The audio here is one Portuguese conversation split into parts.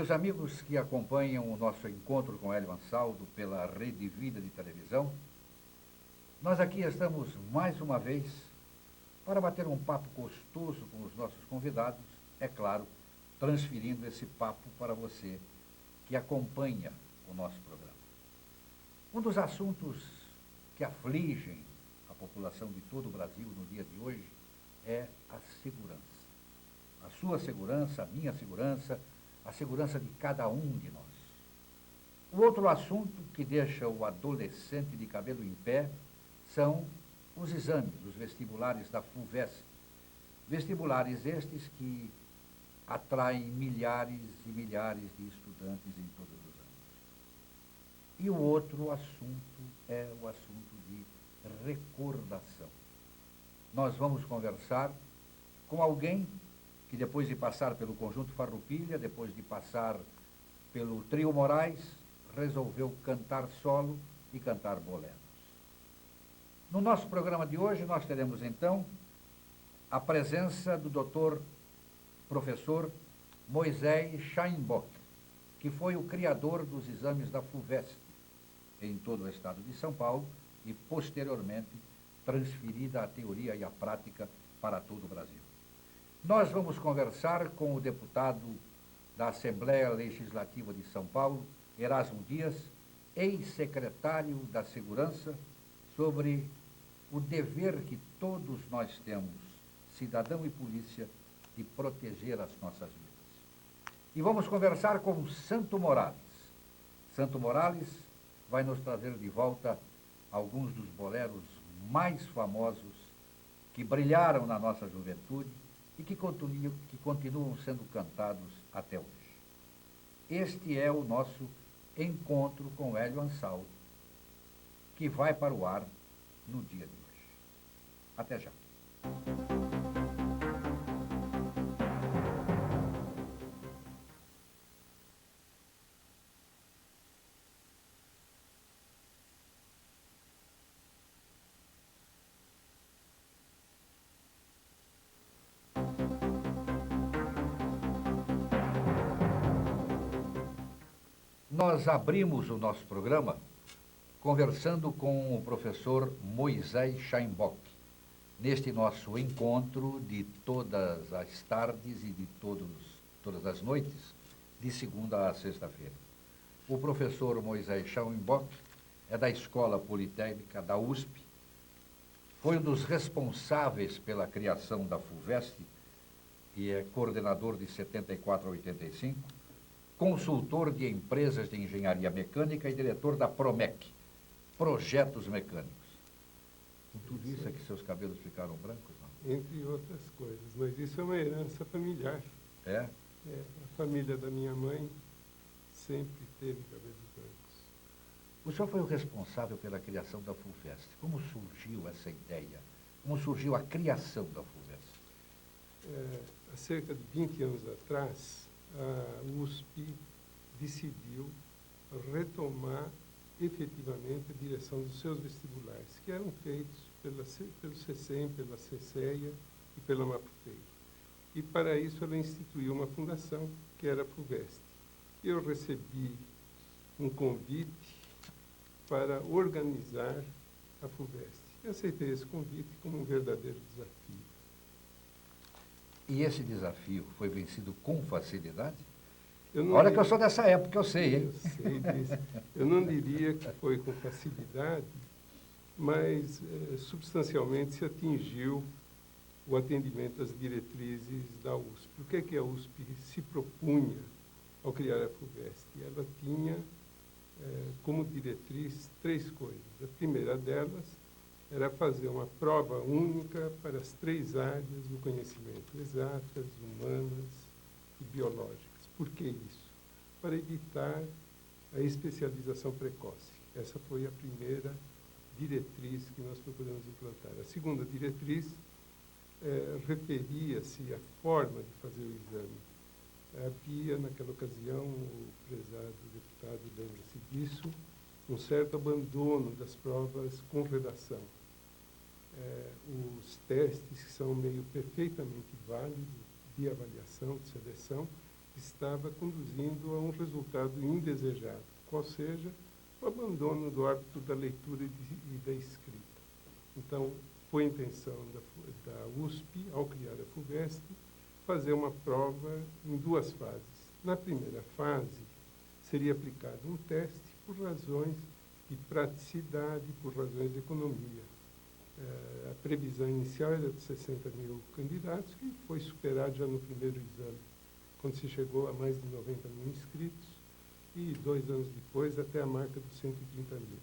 Meus amigos que acompanham o nosso encontro com Hélio Ansaldo pela Rede Vida de televisão, nós aqui estamos mais uma vez para bater um papo gostoso com os nossos convidados, é claro, transferindo esse papo para você que acompanha o nosso programa. Um dos assuntos que afligem a população de todo o Brasil no dia de hoje é a segurança. A sua segurança, a minha segurança, a segurança de cada um de nós. O outro assunto que deixa o adolescente de cabelo em pé são os exames, os vestibulares da FUVEST. Vestibulares estes que atraem milhares e milhares de estudantes em todos os anos. E o outro assunto é o assunto de recordação. Nós vamos conversar com alguém que depois de passar pelo Conjunto Farroupilha, depois de passar pelo Trio Moraes, resolveu cantar solo e cantar boleros. No nosso programa de hoje, nós teremos então a presença do doutor professor Moisés Scheinbock, que foi o criador dos exames da FUVEST em todo o estado de São Paulo e, posteriormente, transferida a teoria e a prática para todo o Brasil. Nós vamos conversar com o deputado da Assembleia Legislativa de São Paulo, Erasmo Dias, ex-secretário da Segurança, sobre o dever que todos nós temos, cidadão e polícia, de proteger as nossas vidas. E vamos conversar com Santo Morales. Santo Morales vai nos trazer de volta alguns dos boleros mais famosos que brilharam na nossa juventude e que continuam sendo cantados até hoje. Este é o nosso encontro com Hélio Ansaldo, que vai para o ar no dia de hoje. Até já. Nós abrimos o nosso programa conversando com o professor Moisés Scheinbock, neste nosso encontro de todas as tardes e de todas as noites, de segunda a sexta-feira. O professor Moisés Scheinbock é da Escola Politécnica da USP, foi um dos responsáveis pela criação da FUVEST e é coordenador de 74 a 85, consultor de empresas de engenharia mecânica e diretor da PROMEC, Projetos Mecânicos. Com tudo isso é que seus cabelos ficaram brancos, não? Entre outras coisas, mas isso é uma herança familiar. É? A família da minha mãe sempre teve cabelos brancos. O senhor foi o responsável pela criação da FUVEST. Como surgiu essa ideia? Como surgiu a criação da FUVEST? Há cerca de 20 anos atrás, a USP decidiu retomar efetivamente a direção dos seus vestibulares, que eram feitos pelo CECEM, pela CCEA e pela Maputei. E para isso ela instituiu uma fundação, que era a FUVEST. Eu recebi um convite para organizar a FUVEST. Eu aceitei esse convite como um verdadeiro desafio. E esse desafio foi vencido com facilidade? Olha que eu sou dessa época, eu sei, hein? Eu sei disso. Eu não diria que foi com facilidade, mas substancialmente se atingiu o atendimento às diretrizes da USP. O que é que a USP se propunha ao criar a FUVEST? Ela tinha como diretriz 3 coisas. A primeira delas era fazer uma prova única para as 3 áreas do conhecimento, exatas, humanas e biológicas. Por que isso? Para evitar a especialização precoce. Essa foi a primeira diretriz que nós procuramos implantar. A segunda diretriz referia-se à forma de fazer o exame. Havia, naquela ocasião, o prezado deputado lembra-se disso, um certo abandono das provas com redação. Os testes que são meio perfeitamente válidos de avaliação, de seleção, estava conduzindo a um resultado indesejado, qual seja o abandono do hábito da leitura e da escrita. Então, foi a intenção da USP, ao criar a FUVEST, fazer uma prova em 2 fases. Na primeira fase, seria aplicado um teste por razões de praticidade, por razões de economia. A previsão inicial era de 60 mil candidatos, que foi superado já no primeiro exame, quando se chegou a mais de 90 mil inscritos, e 2 anos depois até a marca dos 130 mil.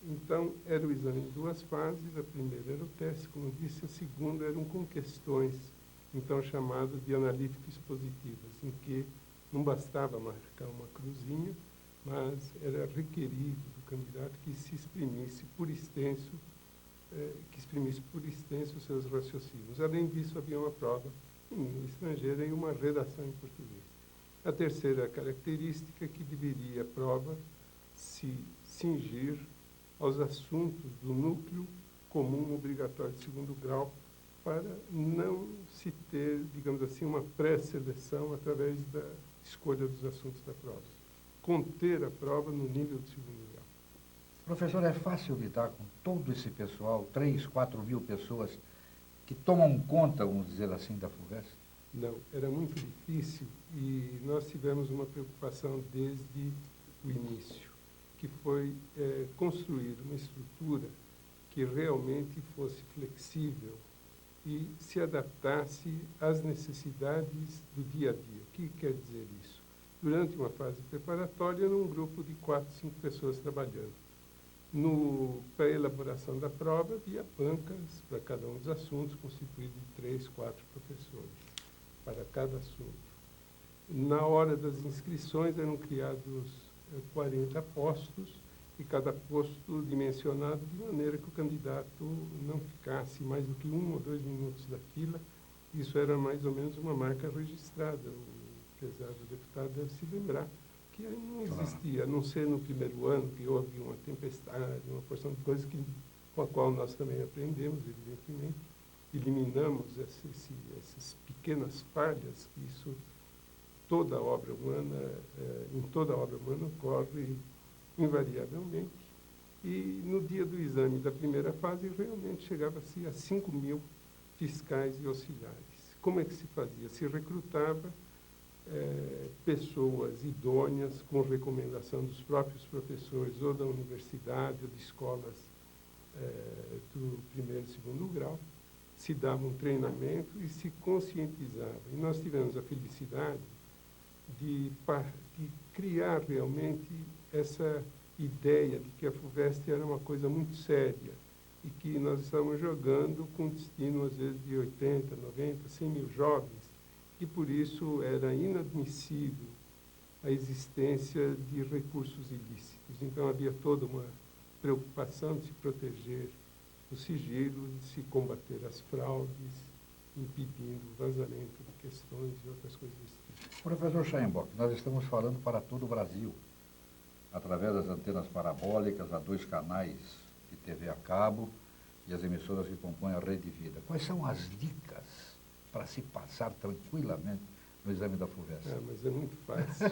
Então, era o exame em 2 fases, a primeira era o teste, como eu disse, a segunda eram com questões, então chamadas de analíticas positivas, em que não bastava marcar uma cruzinha, mas era requerido do candidato que se exprimisse por extenso os seus raciocínios. Além disso, havia uma prova em língua estrangeira e uma redação em português. A terceira característica é que deveria a prova se cingir aos assuntos do núcleo comum obrigatório de 2º grau, para não se ter, digamos assim, uma pré-seleção através da escolha dos assuntos da prova. Conter a prova no nível de 2º grau. Professor, é fácil lidar com todo esse pessoal, 3, 4 mil pessoas, que tomam conta, vamos dizer assim, da FUVEST? Não, era muito difícil e nós tivemos uma preocupação desde o início, que foi construir uma estrutura que realmente fosse flexível e se adaptasse às necessidades do dia a dia. O que quer dizer isso? Durante uma fase preparatória, era um grupo de 4, 5 pessoas trabalhando. Para a elaboração da prova, havia bancas para cada um dos assuntos, constituído de 3, 4 professores para cada assunto. Na hora das inscrições, eram criados 40 postos, e cada posto dimensionado de maneira que o candidato não ficasse mais do que 1 ou 2 minutos da fila. Isso era mais ou menos uma marca registrada. O prezado deputado deve se lembrar que não existia, a não ser no primeiro ano, que houve uma tempestade, uma porção de coisas com a qual nós também aprendemos, evidentemente, eliminamos essas pequenas falhas, que isso, toda obra humana, em toda obra humana ocorre invariavelmente, e no dia do exame da primeira fase realmente chegava-se a 5 mil fiscais e auxiliares. Como é que se fazia? Se recrutava pessoas idôneas com recomendação dos próprios professores ou da universidade ou de escolas do 1º e 2º grau, se dava um treinamento e se conscientizava. E nós tivemos a felicidade de criar realmente essa ideia de que a FUVEST era uma coisa muito séria e que nós estávamos jogando com destino, às vezes, de 80, 90, 100 mil jovens, e por isso era inadmissível a existência de recursos ilícitos. Então, havia toda uma preocupação de se proteger o sigilo, de se combater as fraudes, impedindo o vazamento de questões e outras coisas desse tipo. Professor Scheinbock, nós estamos falando para todo o Brasil, através das antenas parabólicas, a 2 canais de TV a cabo e as emissoras que compõem a Rede Vida. Quais são as dicas para se passar tranquilamente no exame da FUVEST? Mas é muito fácil.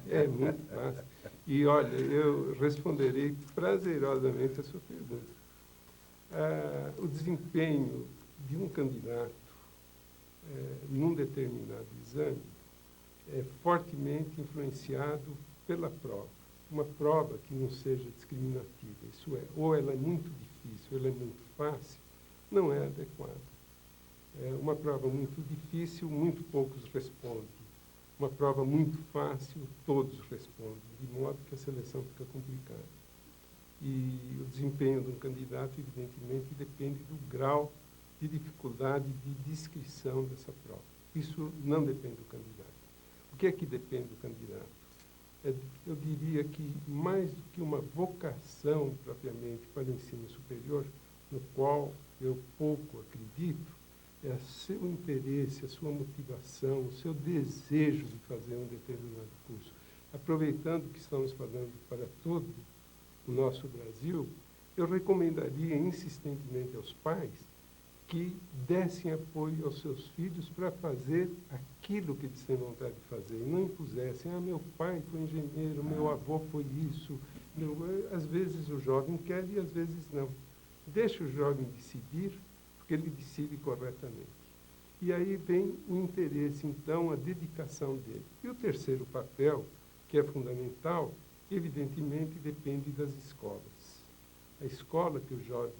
É muito fácil. E, olha, eu responderei prazerosamente a sua pergunta. O desempenho de um candidato num determinado exame é fortemente influenciado pela prova. Uma prova que não seja discriminativa, isso é, ou ela é muito difícil, ou ela é muito fácil, não é adequada. Uma prova muito difícil, muito poucos respondem. Uma prova muito fácil, todos respondem, de modo que a seleção fica complicada. E o desempenho de um candidato, evidentemente, depende do grau de dificuldade de descrição dessa prova. Isso não depende do candidato. O que é que depende do candidato? Eu diria que, mais do que uma vocação propriamente para o ensino superior, no qual eu pouco acredito, é seu interesse, a sua motivação, o seu desejo de fazer um determinado curso. Aproveitando que estamos falando para todo o nosso Brasil, eu recomendaria insistentemente aos pais que dessem apoio aos seus filhos para fazer aquilo que eles têm vontade de fazer. E não impusessem, meu pai foi engenheiro, meu avô foi isso. Às vezes o jovem quer e às vezes não. Deixa o jovem decidir, porque ele decide corretamente. E aí vem o interesse, então, a dedicação dele. E o terceiro papel, que é fundamental, evidentemente depende das escolas. A escola que o jovem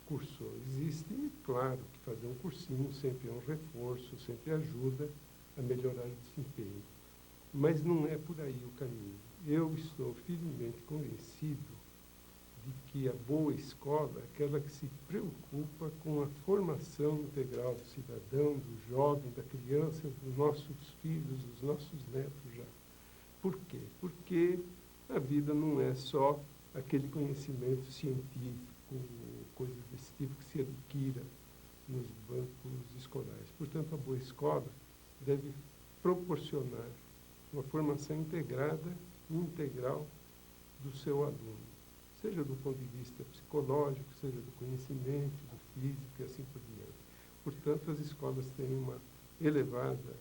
cursou existe, e claro que fazer um cursinho sempre é um reforço, sempre ajuda a melhorar o desempenho. Mas não é por aí o caminho. Eu estou firmemente convencido de que a boa escola é aquela que se preocupa com a formação integral do cidadão, do jovem, da criança, dos nossos filhos, dos nossos netos já. Por quê? Porque a vida não é só aquele conhecimento científico, coisas desse tipo que se adquira nos bancos escolares. Portanto, a boa escola deve proporcionar uma formação integrada e integral do seu aluno, seja do ponto de vista psicológico, seja do conhecimento, do físico e assim por diante. Portanto, as escolas têm uma elevada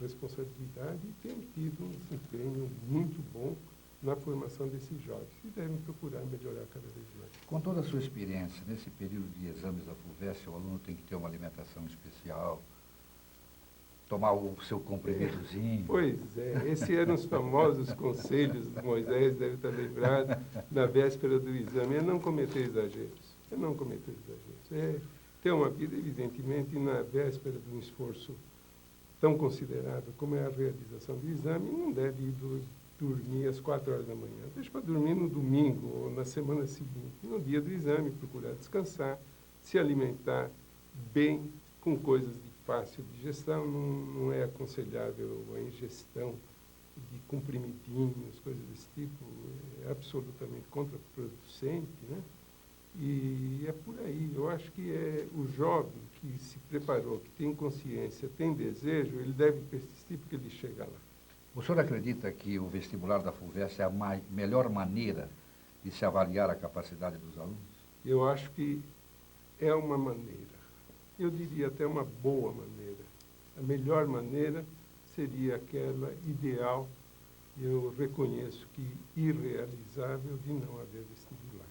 responsabilidade e têm tido um desempenho muito bom na formação desses jovens e devem procurar melhorar cada vez mais. Com toda a sua experiência, nesse período de exames da FUVEST, o aluno tem que ter uma alimentação especial, tomar o seu comprimidozinho. Pois é, esses eram os famosos conselhos do Moisés, deve estar lembrado, na véspera do exame, é não cometer exageros. É não cometer exageros. É ter uma vida, evidentemente, na véspera de um esforço tão considerado como é a realização do exame, não deve ir dormir às 4 horas da manhã. Deixa para dormir no domingo ou na semana seguinte. No dia do exame, procurar descansar, se alimentar bem, com coisas de fácil digestão. Não é aconselhável a ingestão de comprimidinhos, coisas desse tipo. É absolutamente contraproducente, né? E é por aí. Eu acho que é o jovem que se preparou, que tem consciência, tem desejo, ele deve persistir porque ele chega lá. O senhor acredita que o vestibular da FUVEST é a melhor maneira de se avaliar a capacidade dos alunos? Eu acho que é uma maneira, eu diria até uma boa maneira. A melhor maneira seria aquela ideal, eu reconheço que irrealizável, de não haver vestibular.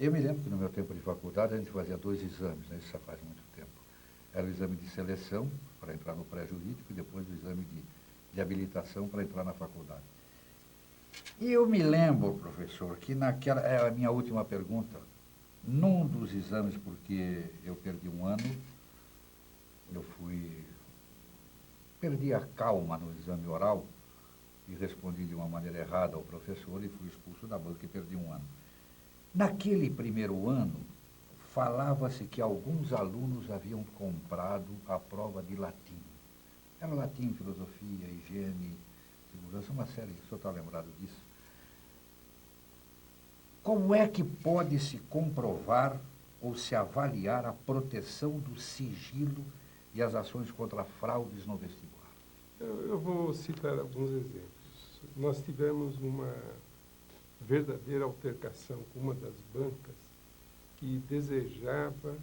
Eu me lembro que no meu tempo de faculdade a gente fazia 2 exames, né? Isso já faz muito tempo. Era o exame de seleção para entrar no pré-jurídico e depois o exame de habilitação para entrar na faculdade. E eu me lembro, professor, que naquela, é a minha última pergunta, num dos exames, porque eu perdi um ano, perdi a calma no exame oral e respondi de uma maneira errada ao professor e fui expulso da banca e perdi um ano. Naquele primeiro ano, falava-se que alguns alunos haviam comprado a prova de latim. Era latim, filosofia, higiene, segurança, uma série, o senhor está lembrado disso? Como é que pode se comprovar ou se avaliar a proteção do sigilo e as ações contra fraudes no vestibular? Eu vou citar alguns exemplos. Nós tivemos uma verdadeira altercação com uma das bancas que desejava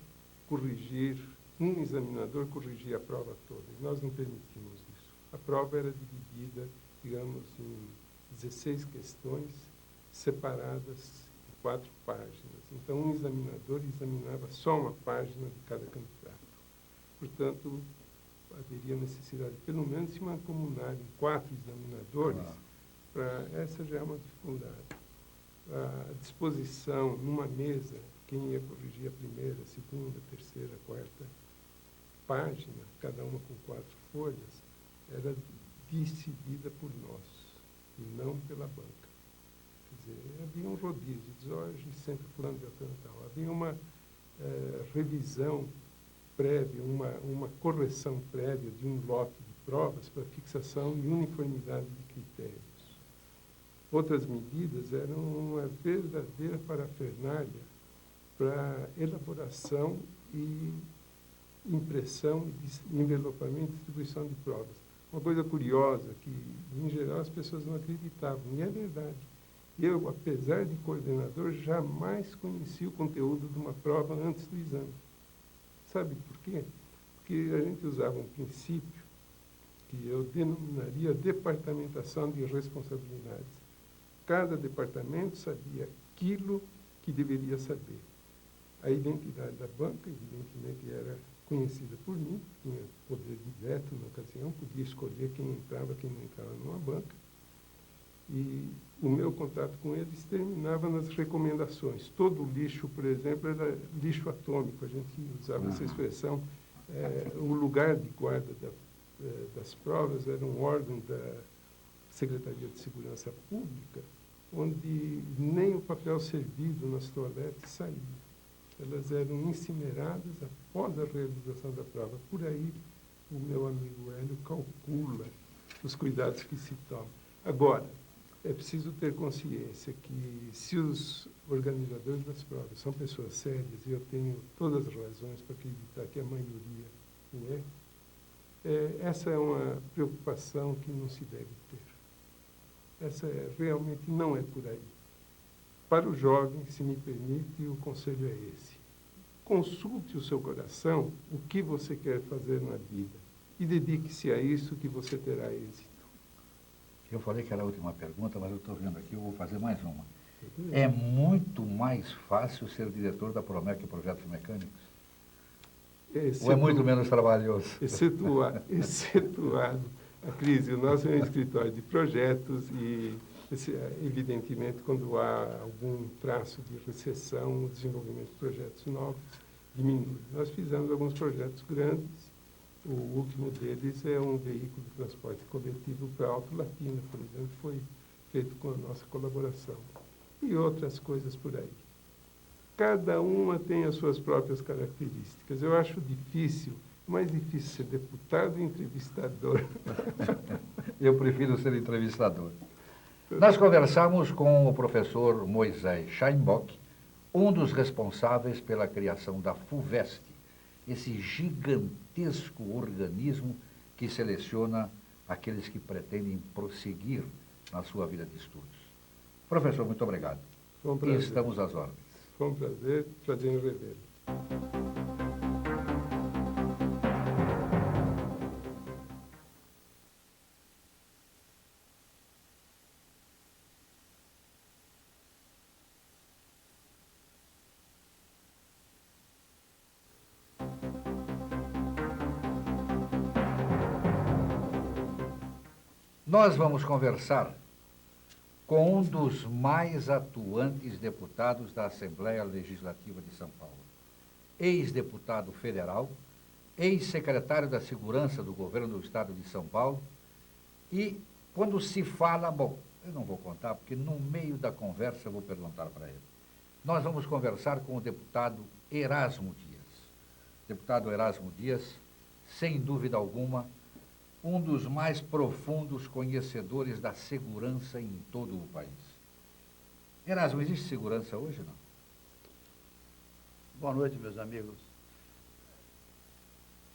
corrigir, um examinador corrigir a prova toda, e nós não permitimos isso. A prova era dividida, digamos, em 16 questões separadas em 4 páginas. Então, um examinador examinava só uma página de cada candidato. Portanto, haveria necessidade, pelo menos, se mancomunar em 4 examinadores, essa já é uma dificuldade. A disposição numa mesa, quem ia corrigir a primeira, a segunda, a terceira, a quarta página, cada uma com 4 folhas, era decidida por nós, e não pela banca. Quer dizer, havia um rodízio, diz, hoje senta fulano de tal. Havia uma revisão prévia, uma correção prévia de um lote de provas para fixação e uniformidade de critérios. Outras medidas eram uma verdadeira parafernália para elaboração e impressão, envelopamento e distribuição de provas. Uma coisa curiosa, que, em geral, as pessoas não acreditavam, e é verdade. Eu, apesar de coordenador, jamais conheci o conteúdo de uma prova antes do exame. Sabe por quê? Porque a gente usava um princípio que eu denominaria departamentação de responsabilidades. Cada departamento sabia aquilo que deveria saber. A identidade da banca, evidentemente, era conhecida por mim, tinha poder de veto na ocasião, podia escolher quem entrava, quem não entrava numa banca. E o meu contato com eles terminava nas recomendações. Todo o lixo, por exemplo, era lixo atômico, a gente usava essa expressão. O lugar de guarda das provas era um órgão da Secretaria de Segurança Pública, onde nem o papel servido nas toaletes saía. Elas eram incineradas após a realização da prova. Por aí, o meu amigo Hélio calcula os cuidados que se tomam. Agora, é preciso ter consciência que, se os organizadores das provas são pessoas sérias, e eu tenho todas as razões para acreditar que a maioria o essa é uma preocupação que não se deve ter. Essa realmente não é por aí. Para o jovem, se me permite, o conselho é esse. Consulte o seu coração, o que você quer fazer na vida, e dedique-se a isso que você terá êxito. Eu falei que era a última pergunta, mas eu estou vendo aqui, eu vou fazer mais uma. É muito mais fácil ser diretor da Promec Projetos Mecânicos? Ou é muito menos trabalhoso? Excetuado a crise. O nosso é um escritório de projetos e, evidentemente, quando há algum traço de recessão, o desenvolvimento de projetos novos diminui. Nós fizemos alguns projetos grandes. O último deles é um veículo de transporte coletivo para Alto Latina, por exemplo, foi feito com a nossa colaboração. E outras coisas por aí. Cada uma tem as suas próprias características. Eu acho difícil, mais difícil ser deputado e entrevistador. Eu prefiro ser entrevistador. Nós conversamos com o professor Moisés Scheinbock, um dos responsáveis pela criação da FUVEST, esse gigantesco organismo que seleciona aqueles que pretendem prosseguir na sua vida de estudos. Professor, muito obrigado. Foi um prazer. E estamos às ordens. Foi um prazer em revê-lo. Nós vamos conversar com um dos mais atuantes deputados da Assembleia Legislativa de São Paulo, ex-deputado federal, ex-secretário da Segurança do Governo do Estado de São Paulo, e quando se fala, bom, eu não vou contar, porque no meio da conversa eu vou perguntar para ele. Nós vamos conversar com o deputado Erasmo Dias. Deputado Erasmo Dias, sem dúvida alguma, um dos mais profundos conhecedores da segurança em todo o país. Erasmo, existe segurança hoje, não? Boa noite, meus amigos.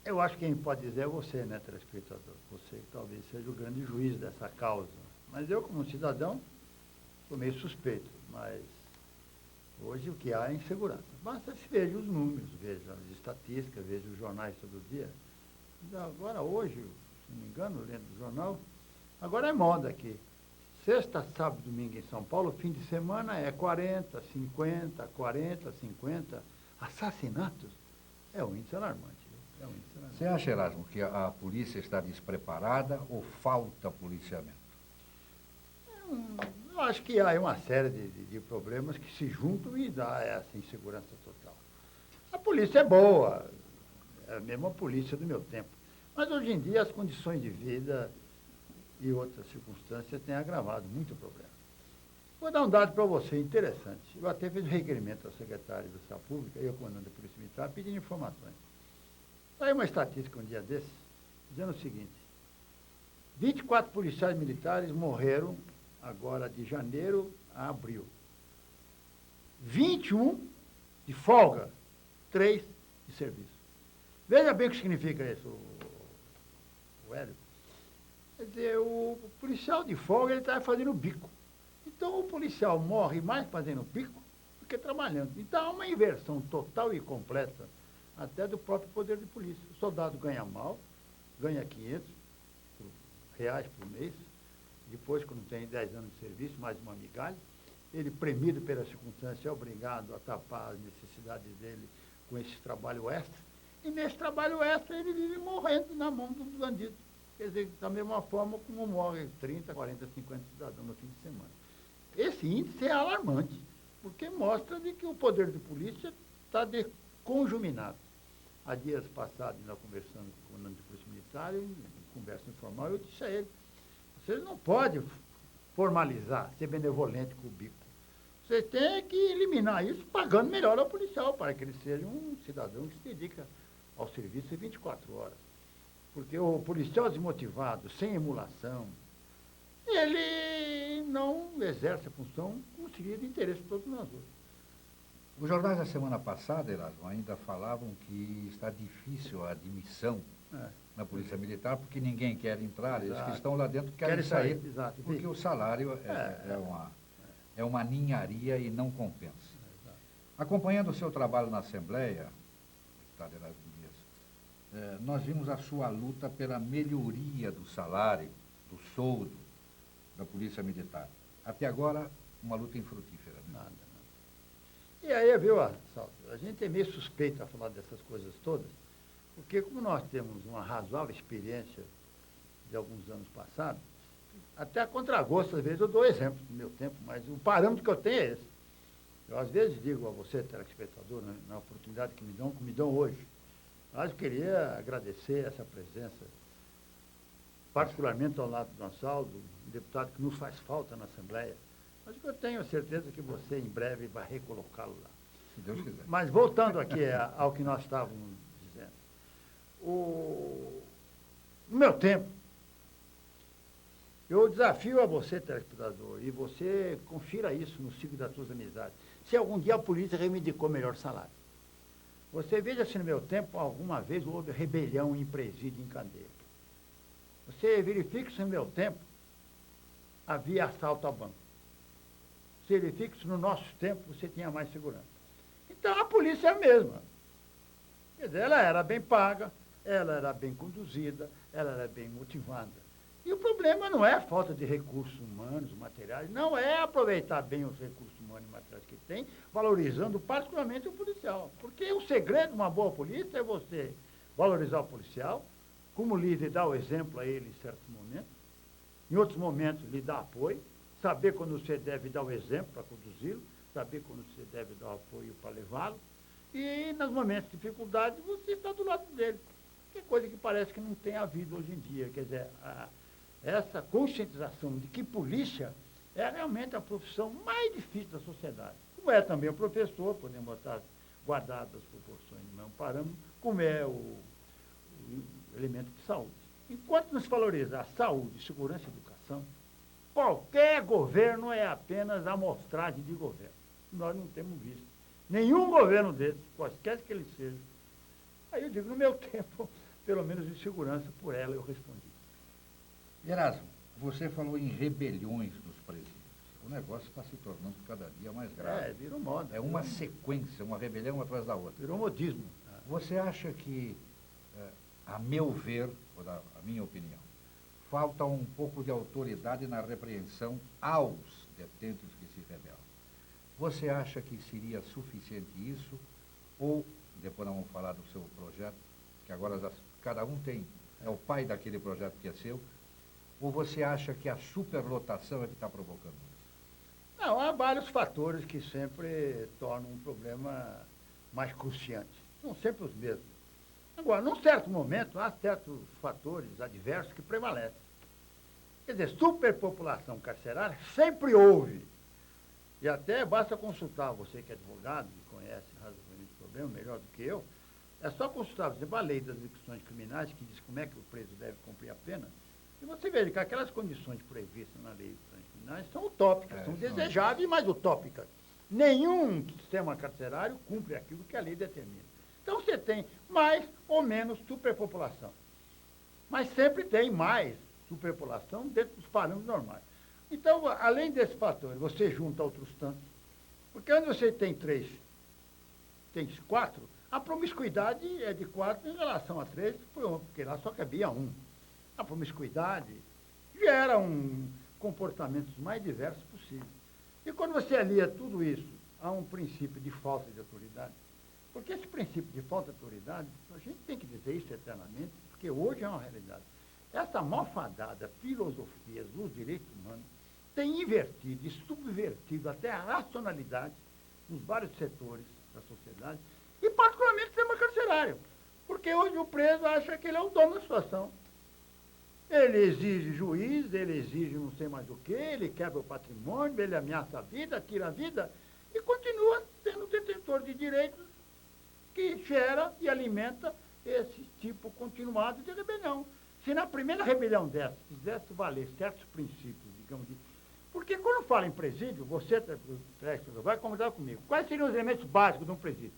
Eu acho que quem pode dizer é você, né, telespectador? Você que talvez seja o grande juiz dessa causa. Mas eu, como cidadão, sou meio suspeito. Mas hoje o que há é insegurança. Basta se veja os números, veja as estatísticas, veja os jornais todo dia. Agora, hoje, se não me engano, lendo o jornal, agora é moda aqui. Sexta, sábado, domingo em São Paulo, fim de semana é 40, 50, 40, 50. Assassinatos é um índice alarmante. Você acha, Erasmo, que a polícia está despreparada ou falta policiamento? Eu acho que há uma série de problemas que se juntam e dá essa insegurança total. A polícia é boa, é a mesma polícia do meu tempo. Mas hoje em dia as condições de vida e outras circunstâncias têm agravado muito o problema. Vou dar um dado para você interessante. Eu até fiz um requerimento ao secretário da Segurança Pública, eu comandante da Polícia Militar, pedindo informações. Saiu uma estatística um dia desses, dizendo o seguinte: 24 policiais militares morreram agora de janeiro a abril. 21 de folga, 3 de serviço. Veja bem o que significa isso, o Hélio. Quer dizer, o policial de folga, ele está fazendo bico. Então, o policial morre mais fazendo bico do que trabalhando. Então, há uma inversão total e completa até do próprio poder de polícia. O soldado ganha mal, ganha 500 reais por mês, depois, quando tem 10 anos de serviço, mais uma migalha, ele, premido pela circunstância, é obrigado a tapar as necessidades dele com esse trabalho extra, e nesse trabalho extra ele vive morrendo na mão dos bandidos. Quer dizer, da mesma forma como morre 30, 40, 50 cidadãos no fim de semana. Esse índice é alarmante, porque mostra de que o poder de polícia está desconjuminado. Há dias passados, nós conversando com o comandante de polícia militar, em conversa informal, eu disse a ele, vocês não podem formalizar, ser benevolente com o bico. Vocês têm que eliminar isso pagando melhor ao policial, para que ele seja um cidadão que se dedica ao serviço 24 horas. Porque o policial desmotivado, sem emulação, ele não exerce a função como seria de interesse de todos nós outros. Os jornais da semana passada, Erasmo, ainda falavam que está difícil a admissão na Polícia Militar, porque ninguém quer entrar, eles que estão lá dentro querem sair, porque o salário é uma ninharia e não compensa. Acompanhando o seu trabalho na Assembleia, deputado Erasmo Dias, nós vimos a sua luta pela melhoria do salário, do soldo da Polícia Militar. Até agora, uma luta infrutífera. Nada. E aí, viu, a gente é meio suspeito a falar dessas coisas todas, porque como nós temos uma razoável experiência de alguns anos passados, até a contragosto, às vezes eu dou exemplo do meu tempo, mas o parâmetro que eu tenho é esse. Eu às vezes digo a você, telespectador, na oportunidade que me dão hoje, mas eu queria agradecer essa presença, particularmente ao lado do Gonçalves, um deputado que nos faz falta na Assembleia, mas eu tenho certeza que você em breve vai recolocá-lo lá. Se Deus quiser. Mas voltando aqui ao que nós estávamos dizendo. No meu tempo, eu desafio a você, telespectador, e você confira isso no ciclo das suas amizades, se algum dia a polícia reivindicou melhor salário. Você veja se no meu tempo alguma vez houve rebelião em presídio, em cadeia. Você verifique se no meu tempo havia assalto a banco. Você verifique se no nosso tempo você tinha mais segurança. Então a polícia é a mesma. Quer dizer, ela era bem paga, ela era bem conduzida, ela era bem motivada. E o problema não é a falta de recursos humanos, materiais, não é aproveitar bem os recursos humanos e materiais que tem, valorizando particularmente o policial. Porque o segredo de uma boa polícia é você valorizar o policial, como líder dar o exemplo a ele em certos momentos, em outros momentos lhe dar apoio, saber quando você deve dar o exemplo para conduzi-lo, saber quando você deve dar o apoio para levá-lo, e nos momentos de dificuldade você está do lado dele. Que é coisa que parece que não tem havido hoje em dia. Quer dizer, essa conscientização de que polícia é realmente a profissão mais difícil da sociedade. Como é também o professor, podemos botar guardadas as proporções no mesmo parâmetro, como é o elemento de saúde. Enquanto não se valoriza a saúde, segurança e educação, qualquer governo é apenas amostragem de governo. Nós não temos visto nenhum governo desses, quaisquer que ele seja. Aí eu digo, no meu tempo, pelo menos de segurança, por ela eu respondi. Erasmo, você falou em rebeliões dos presídios. O negócio está se tornando cada dia mais grave. Virou moda. É uma sequência, uma rebelião atrás da outra. Virou modismo. Você acha que, a meu ver, ou a minha opinião, falta um pouco de autoridade na repreensão aos detentos que se rebelam? Você acha que seria suficiente isso? Ou, depois nós vamos falar do seu projeto, que agora cada um é o pai daquele projeto que é seu, ou você acha que a superlotação é que está provocando isso? Não, há vários fatores que sempre tornam um problema mais cruciante. São sempre os mesmos. Agora, num certo momento, há certos fatores adversos que prevalecem. Quer dizer, superpopulação carcerária sempre houve. E até basta consultar, você que é advogado, que conhece razoavelmente o problema melhor do que eu, é só consultar, por exemplo, a lei das execuções criminais, que diz como é que o preso deve cumprir a pena, e você veja que aquelas condições previstas na lei das execuções criminais são utópicas, são desejáveis, mas utópicas. Nenhum sistema carcerário cumpre aquilo que a lei determina. Então você tem mais ou menos superpopulação. Mas sempre tem mais superpopulação dentro dos parâmetros normais. Então, além desses fatores, você junta outros tantos, porque onde você tem 3, tem 4, A promiscuidade é de 4 em relação a 3, porque lá só cabia um. A promiscuidade gera comportamentos mais diversos possíveis. E quando você alia tudo isso a um princípio de falta de autoridade, porque esse princípio de falta de autoridade, a gente tem que dizer isso eternamente, porque hoje é uma realidade. Essa malfadada filosofia dos direitos humanos tem invertido e subvertido até a racionalidade nos vários setores da sociedade, e particularmente o sistema carcerário. Porque hoje o preso acha que ele é o dono da situação. Ele exige juiz, ele exige não sei mais o quê, ele quebra o patrimônio, ele ameaça a vida, tira a vida, e continua sendo detentor de direitos que gera e alimenta esse tipo continuado de rebelião. Se na primeira rebelião dessa fizesse valer certos princípios, digamos, porque quando fala em presídio, você vai concordar comigo, quais seriam os elementos básicos de um presídio?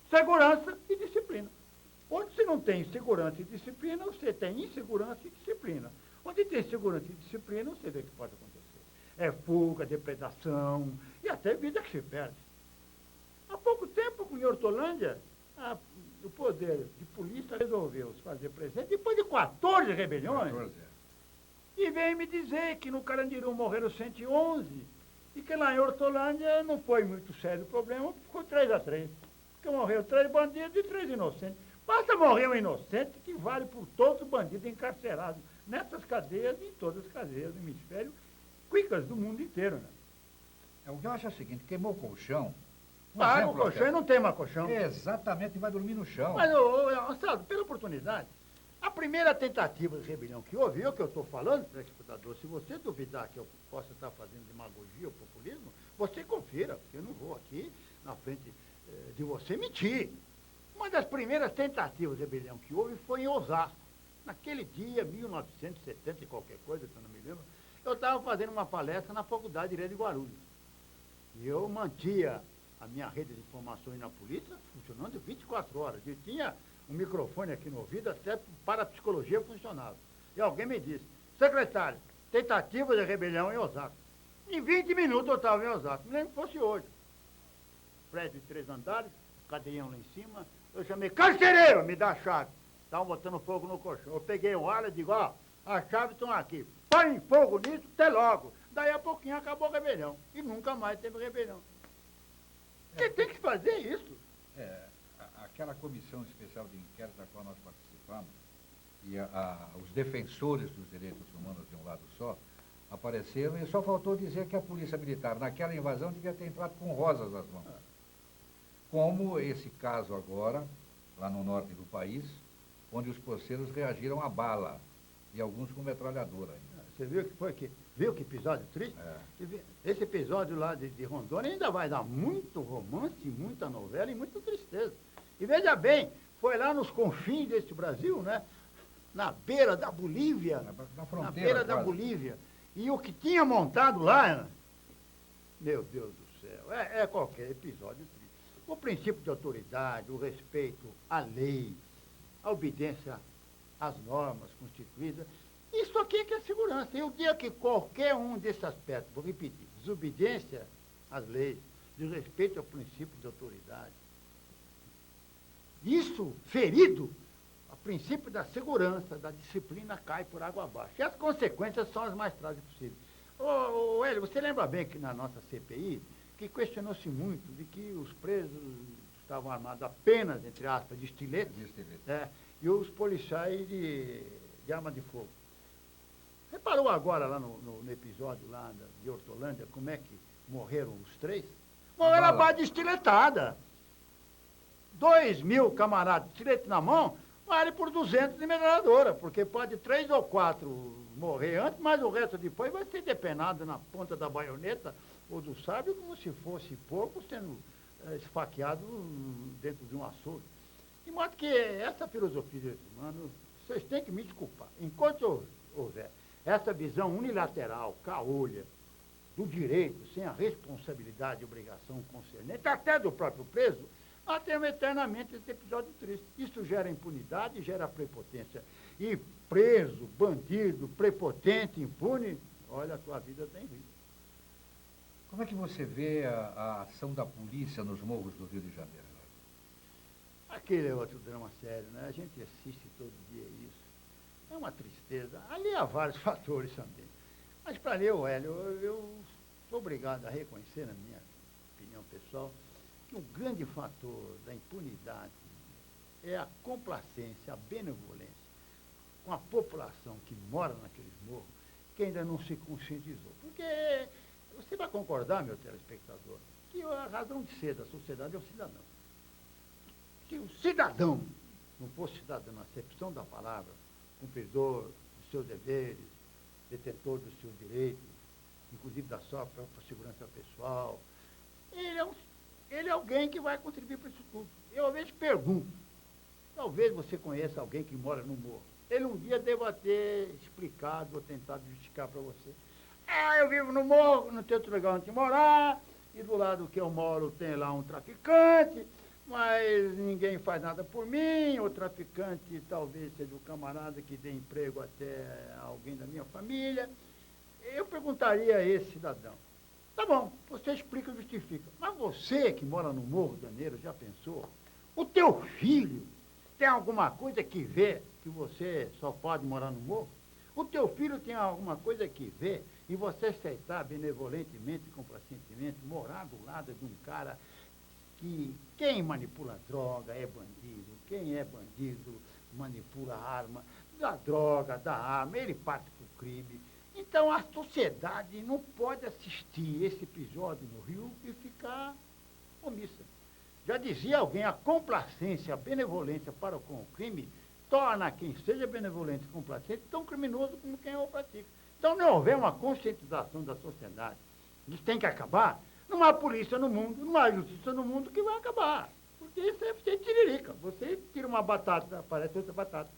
Segurança e disciplina. Onde você não tem segurança e disciplina, você tem insegurança e disciplina. Onde tem segurança e disciplina, você vê o que pode acontecer. É fuga, depredação e até vida que se perde. Há pouco tempo, em Hortolândia, o poder de polícia resolveu se fazer presente depois de 14 rebeliões. 14. E veio me dizer que no Carandiru morreram 111 e que lá em Hortolândia não foi muito sério o problema, ficou 3-3. Porque morreu 3 bandidos e 3 inocentes. Basta morrer um inocente que vale por todos os bandidos encarcerados nessas cadeias e em todas as cadeias do hemisfério, cuicas do mundo inteiro. Né? O que eu acho é o seguinte, queimou o colchão. O colchão e não tem mais colchão. Exatamente, vai dormir no chão. Mas, Anselmo, pela oportunidade, a primeira tentativa de rebelião que houve, o que eu estou falando, telespectador, se você duvidar que eu possa estar fazendo demagogia ou populismo, você confira, porque eu não vou aqui na frente de você mentir. Uma das primeiras tentativas de rebelião que houve foi em Osasco. Naquele dia, 1970 e qualquer coisa, que eu não me lembro, eu estava fazendo uma palestra na Faculdade de Direito de Guarulhos. E eu mantia a minha rede de informações na polícia funcionando 24 horas. E tinha um microfone aqui no ouvido, até para a psicologia funcionava. E alguém me disse, secretário, tentativa de rebelião em Osasco. Em 20 minutos eu estava em Osasco, nem que fosse hoje. Prédio de 3 andares, cadeião lá em cima, eu chamei, carcereiro, me dá a chave. Estavam botando fogo no colchão. Eu peguei o alho e digo, as chaves estão aqui. Põe fogo nisso, até logo. Daí a pouquinho acabou a rebelião. E nunca mais teve rebelião. Porque tem que fazer isso. Aquela comissão especial de inquérito da qual nós participamos, e os defensores dos direitos humanos de um lado só, apareceram e só faltou dizer que a polícia militar, naquela invasão, devia ter entrado com rosas nas mãos. Como esse caso agora, lá no norte do país, onde os poceiros reagiram à bala, e alguns com metralhadora ainda. Você viu que foi que viu que episódio triste? Esse episódio lá de Rondônia ainda vai dar muito romance, muita novela e muita tristeza. E veja bem, foi lá nos confins desse Brasil, né? Na beira da Bolívia. Na fronteira, na beira da Bolívia. E o que tinha montado lá, meu Deus do céu, é qualquer episódio triste. O princípio de autoridade, o respeito à lei, a obediência às normas constituídas, isso aqui é que é segurança. E o dia que qualquer um desses aspectos, vou repetir, desobediência às leis, desrespeito ao princípio de autoridade, isso ferido, o princípio da segurança, da disciplina cai por água abaixo. E as consequências são as mais trágicas possíveis. Hélio, você lembra bem que na nossa CPI, que questionou-se muito de que os presos estavam armados apenas, entre aspas, de estilete, e os policiais de arma de fogo. Reparou agora lá no episódio lá de Hortolândia, como é que morreram os 3? Morreram a base de estiletada. 2.000 camaradas de estilete na mão, vale por 200 de metralhadora, porque pode 3 ou 4 morrer antes, mas o resto depois vai ser depenado na ponta da baioneta ou do sábio, como se fosse pouco, sendo esfaqueado dentro de um açougue. De modo que essa filosofia de direitos humanos, vocês têm que me desculpar. Enquanto houver essa visão unilateral, caolha, do direito, sem a responsabilidade e obrigação concernente, até do próprio preso, nós temos eternamente esse episódio triste. Isso gera impunidade e gera prepotência. E preso, bandido, prepotente, impune, olha, a tua vida tem risco. Como é que você vê a ação da polícia nos morros do Rio de Janeiro? Aquele é outro drama sério, né? A gente assiste todo dia isso. É uma tristeza. Ali há vários fatores também. Mas para mim, Hélio, eu sou obrigado a reconhecer, na minha opinião pessoal, que o grande fator da impunidade é a complacência, a benevolência com a população que mora naqueles morros, que ainda não se conscientizou. Porque você vai concordar, meu telespectador, que a razão de ser da sociedade é o cidadão. Se o cidadão não fosse cidadão na acepção da palavra, cumpridor dos seus deveres, detentor dos seus direitos, inclusive da sua própria segurança pessoal, ele é alguém que vai contribuir para isso tudo. Eu, às vezes, pergunto, talvez você conheça alguém que mora no morro. Ele um dia deva ter explicado ou tentado justificar para você. Eu vivo no morro, não tenho outro lugar onde morar, e do lado que eu moro tem lá um traficante, mas ninguém faz nada por mim, o traficante talvez seja o camarada que dê emprego até a alguém da minha família. Eu perguntaria a esse cidadão, tá bom, você explica e justifica, mas você que mora no Morro do Janeiro, já pensou? O teu filho tem alguma coisa que vê que você só pode morar no morro? O teu filho tem alguma coisa que vê e você aceitar benevolentemente e complacentemente morar do lado de um cara que quem manipula droga é bandido, quem é bandido manipula a arma, da droga, da arma, ele parte para o crime. Então a sociedade não pode assistir esse episódio no Rio e ficar omissa. Já dizia alguém, a complacência, a benevolência para com o crime torna quem seja benevolente e complacente tão criminoso como quem o pratica. Então, não houver uma conscientização da sociedade, isso tem que acabar, não há polícia no mundo, não há justiça no mundo que vai acabar. Porque isso é você tiririca. Você tira uma batata, aparece outra batata.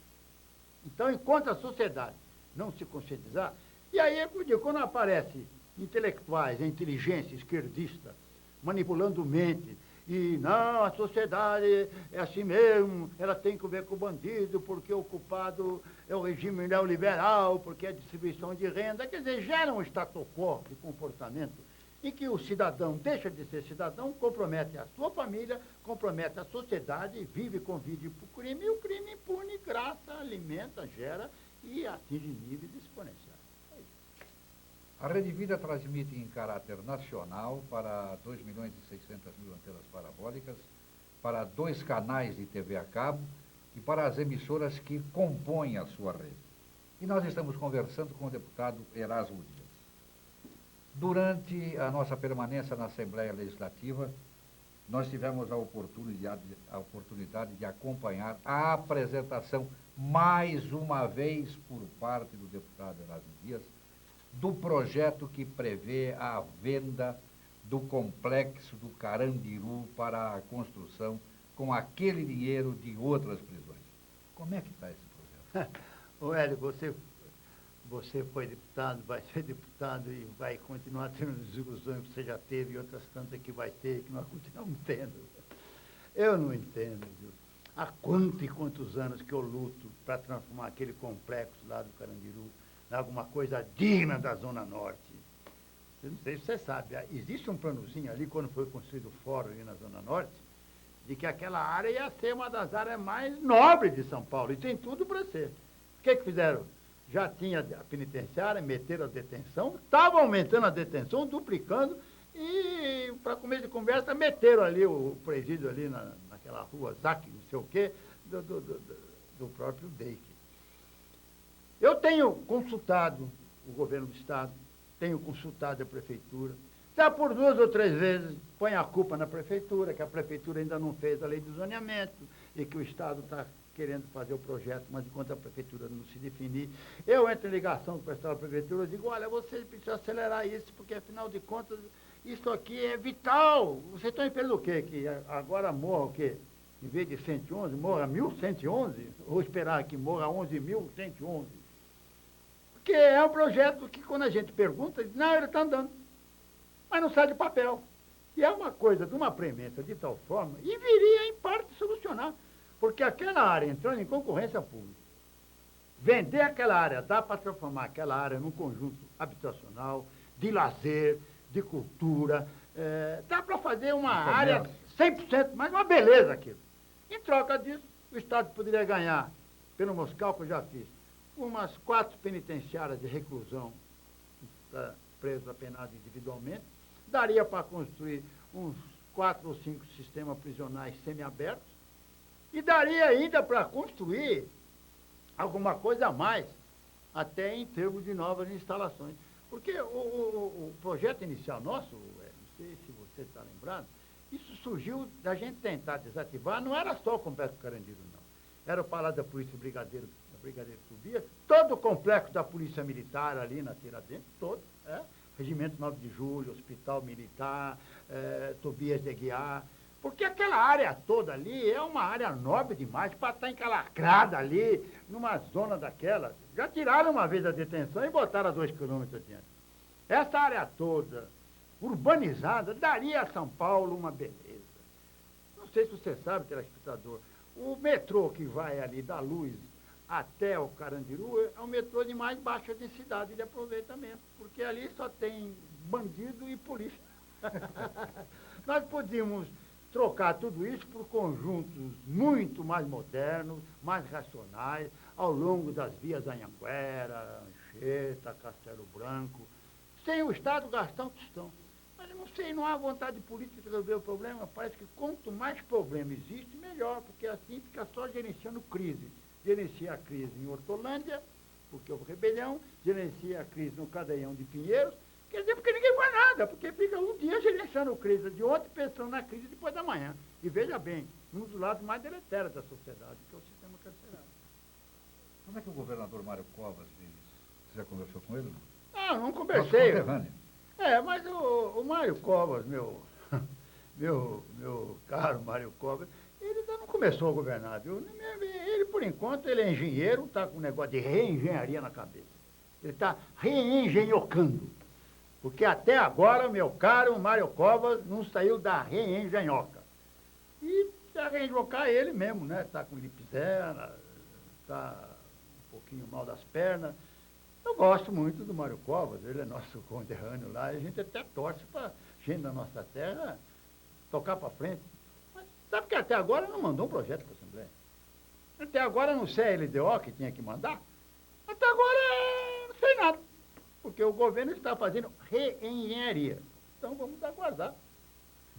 Então, enquanto a sociedade não se conscientizar, e aí, eu digo, quando aparece intelectuais, a inteligência esquerdista, manipulando mente, e não, a sociedade é assim mesmo, ela tem que ver com o bandido, porque o culpado é o regime neoliberal, porque é a distribuição de renda, quer dizer, gera um status quo de comportamento em que o cidadão deixa de ser cidadão, compromete a sua família, compromete a sociedade, vive e convive para o crime, e o crime impune, graça, alimenta, gera e atinge níveis exponenciais. A Rede Vida transmite em caráter nacional para 2.600.000 antenas parabólicas, para 2 canais de TV a cabo e para as emissoras que compõem a sua rede. E nós estamos conversando com o deputado Erasmo Dias. Durante a nossa permanência na Assembleia Legislativa, nós tivemos a oportunidade de acompanhar a apresentação, mais uma vez por parte do deputado Erasmo Dias, do projeto que prevê a venda do complexo do Carandiru para a construção com aquele dinheiro de outras prisões. Como é que está esse projeto? Ô Hélio, você foi deputado, vai ser deputado e vai continuar tendo desilusões que você já teve e outras tantas que vai ter, que nós continuamos tendo. Eu não entendo, viu? Há quantos anos que eu luto para transformar aquele complexo lá do Carandiru em alguma coisa digna da Zona Norte. Eu não sei se você sabe, existe um planozinho ali, quando foi construído o fórum ali na Zona Norte, de que aquela área ia ser uma das áreas mais nobres de São Paulo, e tem tudo para ser. O que fizeram? Já tinha a penitenciária, meteram a detenção, estavam aumentando a detenção, duplicando, e, para começo de conversa, meteram ali o presídio ali naquela rua Zac, não sei o quê, do próprio DEIC. Eu tenho consultado o governo do Estado, tenho consultado a prefeitura, já por 2 ou 3 vezes põe a culpa na prefeitura, que a prefeitura ainda não fez a lei do zoneamento, e que o Estado está querendo fazer o projeto, mas enquanto a prefeitura não se definir, eu entro em ligação com o pessoal da prefeitura e digo, olha, vocês precisam acelerar isso, porque afinal de contas, isso aqui é vital. Vocês estão esperando o quê? Que agora morra o quê? Em vez de 111, morra 1.111? Ou esperar que morra 11.111? Porque é um projeto que, quando a gente pergunta, diz, não, ele está andando, mas não sai de papel. E é uma coisa de uma premência de tal forma, e viria, em parte, solucionar. Porque aquela área, entrando em concorrência pública, vender aquela área, dá para transformar aquela área num conjunto habitacional, de lazer, de cultura, dá para fazer uma área 100%, mas uma beleza aquilo. Em troca disso, o Estado poderia ganhar, pelos meus cálculos já fiz, umas 4 penitenciárias de reclusão para presos apenados individualmente, daria para construir uns 4 ou 5 sistemas prisionais semiabertos, e daria ainda para construir alguma coisa a mais, até em termos de novas instalações. Porque o projeto inicial nosso, não sei se você está lembrado, isso surgiu da gente tentar desativar, não era só o Complexo Carandiru, não. Era o Palácio da Polícia Brigadeiro, da Brigadeiro Tobias, todo o complexo da Polícia Militar ali na Tiradentes, todo, Regimento 9 de Julho, Hospital Militar, Tobias de Aguiar, porque aquela área toda ali é uma área nobre demais para estar encalacrada ali, numa zona daquela. Já tiraram uma vez a detenção e botaram a 2 quilômetros adiante. Essa área toda, urbanizada, daria a São Paulo uma beleza. Não sei se você sabe, telespectador, o metrô que vai ali da Luz até o Carandiru é um metrô de mais baixa densidade de aproveitamento, porque ali só tem bandido e polícia. Nós podíamos trocar tudo isso por conjuntos muito mais modernos, mais racionais, ao longo das vias Anhanguera, Anchieta, Castelo Branco, sem o Estado gastar um tostão. Mas eu não sei, não há vontade política de resolver o problema. Parece que quanto mais problema existe, melhor, porque assim fica só gerenciando crise. Gerencia a crise em Hortolândia, porque houve rebelião, gerencia a crise no Cadeião de Pinheiros, quer dizer, porque ninguém faz nada, porque fica um dia gerenciando crise de ontem, pensando na crise depois da manhã. E veja bem, um dos lados mais deletérios da sociedade, que é o sistema carcerário. Como é que o governador Mário Covas diz? Você já conversou com ele? Ah, não conversei. Nosso conterrâneo. Mas o Mário Covas, meu caro Mário Covas, ele ainda não começou a governar, viu? Ele, por enquanto, ele é engenheiro, está com um negócio de reengenharia na cabeça. Ele está reengenhocando. Porque até agora, meu caro Mário Covas não saiu da reengenhoca. E para reengenhocar ele mesmo, né? Está com lipizera, está um pouquinho mal das pernas. Eu gosto muito do Mário Covas, ele é nosso conterrâneo lá, e a gente até torce para a gente da nossa terra tocar para frente. Mas sabe que até agora não mandou um projeto para a Assembleia? Até agora não sei a LDO que tinha que mandar. Até agora não sei nada. Porque o governo está fazendo reengenharia. Então vamos aguardar.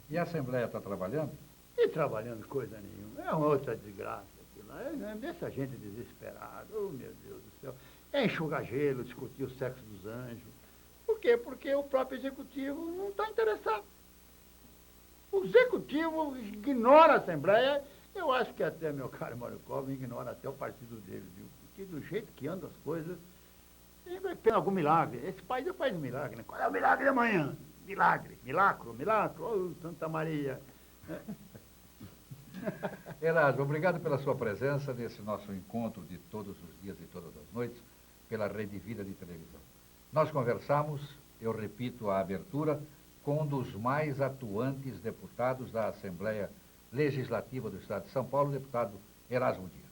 E a Assembleia está trabalhando? E trabalhando coisa nenhuma. É uma outra desgraça aquilo lá. Deixa a gente desesperada. Oh, meu Deus do céu. É enxugar gelo, discutir o sexo dos anjos. Por quê? Porque o próprio executivo não está interessado. O executivo ignora a Assembleia. Eu acho que até meu caro Mário Covas ignora até o partido dele, viu? Porque do jeito que andam as coisas, sempre tem algum milagre. Esse país é o país do milagre, né? Qual é o milagre de amanhã? Milagre, milagro, oh, Santa Maria. Erasmo, obrigado pela sua presença nesse nosso encontro de todos os dias e todas as noites, pela Rede Vida de televisão. Nós conversamos, eu repito a abertura, com um dos mais atuantes deputados da Assembleia Legislativa do Estado de São Paulo, o deputado Erasmo Dias.